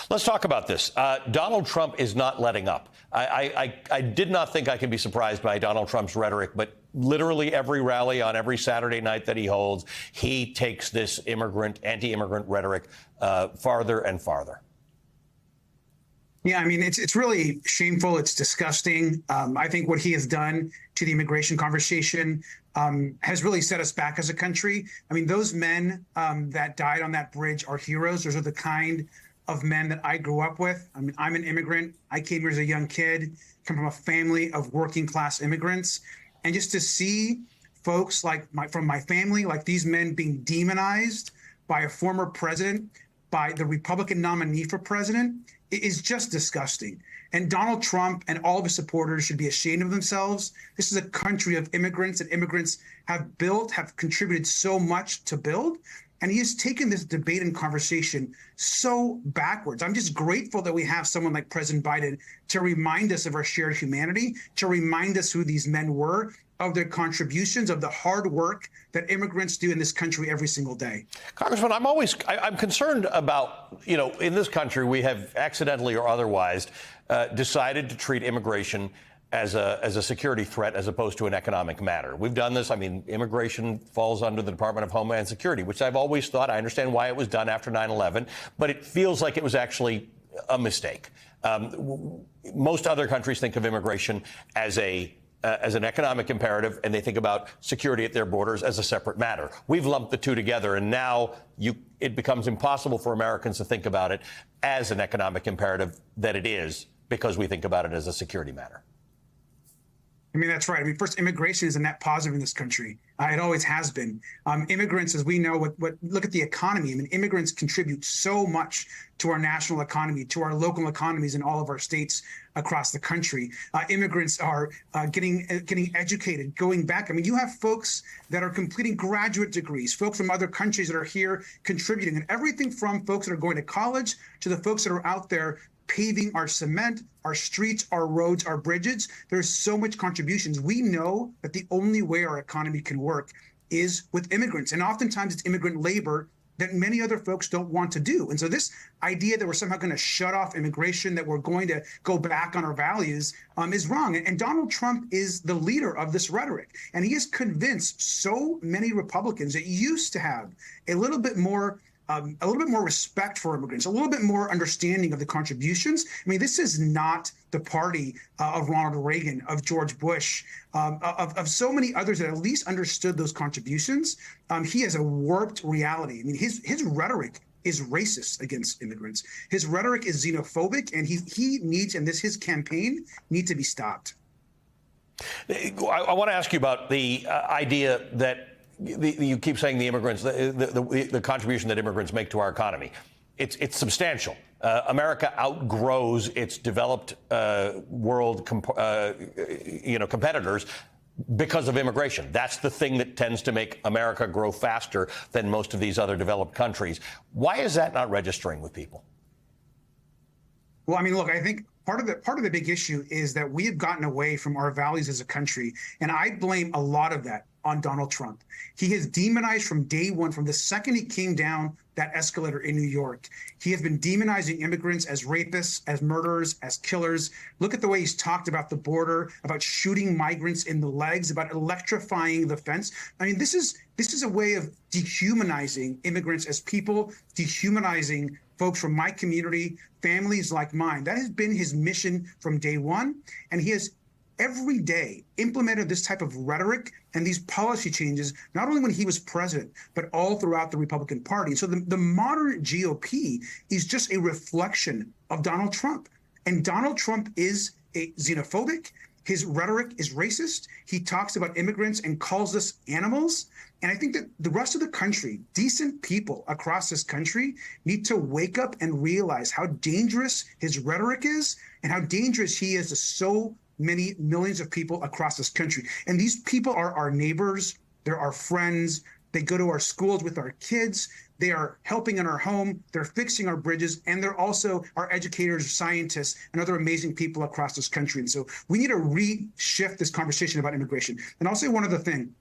Let's talk about this. Donald Trump is not letting up. I did not think I could be surprised by Donald Trump's rhetoric, but literally every rally on every Saturday night that he holds, he takes this anti-immigrant rhetoric farther and farther. Yeah, I mean, it's really shameful. It's disgusting. I think what he has done to the immigration conversation has really set us back as a country. I mean, those men that died on that bridge are heroes. Those are the kind of men that I grew up with. I mean, I'm an immigrant. I came here as a young kid, come from a family of working class immigrants. And just to see folks from my family, like these men being demonized by a former president, by the Republican nominee for president, is just disgusting. And Donald Trump and all of his supporters should be ashamed of themselves. This is a country of immigrants, and immigrants have contributed so much to build. And he has taken this debate and conversation so backwards. I'm just grateful that we have someone like President Biden to remind us of our shared humanity, to remind us who these men were, of their contributions, of the hard work that immigrants do in this country every single day. Congressman, I'm concerned about, in this country, we have accidentally or otherwise decided to treat immigration as a security threat as opposed to an economic matter. We've done this. I mean, immigration falls under the Department of Homeland Security, which I've always thought. I understand why it was done after 9/11, but it feels like it was actually a mistake. Most other countries think of immigration as an economic imperative, and they think about security at their borders as a separate matter. We've lumped the two together, and now it becomes impossible for Americans to think about it as an economic imperative that it is, because we think about it as a security matter. I mean, that's right. I mean, first, immigration is a net positive in this country. It always has been. Immigrants, as we know, look at the economy. I mean, immigrants contribute so much to our national economy, to our local economies in all of our states across the country. Immigrants are getting educated, going back. I mean, you have folks that are completing graduate degrees, folks from other countries that are here contributing, and everything from folks that are going to college to the folks that are out there paving our cement, our streets, our roads, our bridges. There's so much contributions. We know that the only way our economy can work is with immigrants. And oftentimes it's immigrant labor that many other folks don't want to do. And so this idea that we're somehow going to shut off immigration, that we're going to go back on our values is wrong. And Donald Trump is the leader of this rhetoric. And he has convinced so many Republicans that used to have a little bit more respect for immigrants, a little bit more understanding of the contributions. I mean, this is not the party of Ronald Reagan, of George Bush, of so many others that at least understood those contributions. He has a warped reality. I mean, his rhetoric is racist against immigrants. His rhetoric is xenophobic, and he needs, and his campaign need to be stopped. I want to ask you about the idea that you keep saying the immigrants, the contribution that immigrants make to our economy. It's substantial. America outgrows its developed world competitors because of immigration. That's the thing that tends to make America grow faster than most of these other developed countries. Why is that not registering with people? Well, I mean, look, I think part of the big issue is that we have gotten away from our values as a country, and I blame a lot of that on Donald Trump. He has demonized from day one, from the second he came down that escalator in New York. He has been demonizing immigrants as rapists, as murderers, as killers. Look at the way he's talked about the border, about shooting migrants in the legs, about electrifying the fence. I mean, this is a way of dehumanizing immigrants as people, dehumanizing folks from my community, families like mine. That has been his mission from day one, and he has every day implemented this type of rhetoric and these policy changes, not only when he was president, but all throughout the Republican Party. So the modern GOP is just a reflection of Donald Trump. And Donald Trump is a xenophobic. His rhetoric is racist. He talks about immigrants and calls us animals. And I think that the rest of the country, decent people across this country, need to wake up and realize how dangerous his rhetoric is and how dangerous he is to so many millions of people across this country. And these people are our neighbors. They're our friends. They go to our schools with our kids. They are helping in our home. They're fixing our bridges. And they're also our educators, scientists, and other amazing people across this country. And so we need to reshift this conversation about immigration. And I'll say one other thing.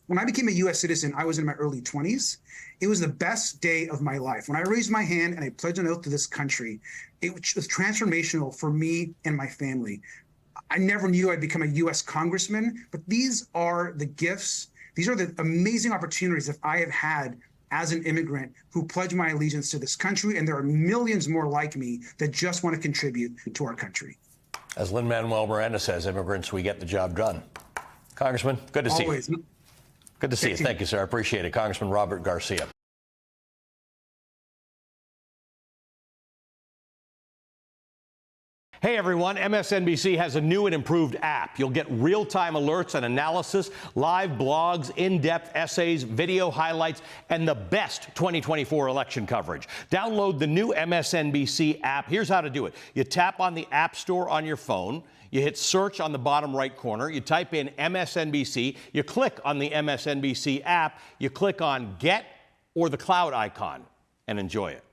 when I became a U.S. citizen, I was in my early 20s. It was the best day of my life. When I raised my hand and I pledged an oath to this country, it was transformational for me and my family. I never knew I'd become a U.S. congressman, but these are the gifts. These are the amazing opportunities that I have had as an immigrant who pledged my allegiance to this country. And there are millions more like me that just want to contribute to our country. As Lin-Manuel Miranda says, immigrants, we get the job done. Congressman, good to see you. Good to see you. Thank you, sir. I appreciate it. Congressman Robert Garcia. Hey everyone, MSNBC has a new and improved app. You'll get real-time alerts and analysis, live blogs, in-depth essays, video highlights, and the best 2024 election coverage. Download the new MSNBC app. Here's how to do it. You tap on the App Store on your phone. You hit search on the bottom right corner. You type in MSNBC. You click on the MSNBC app. You click on Get or the cloud icon and enjoy it.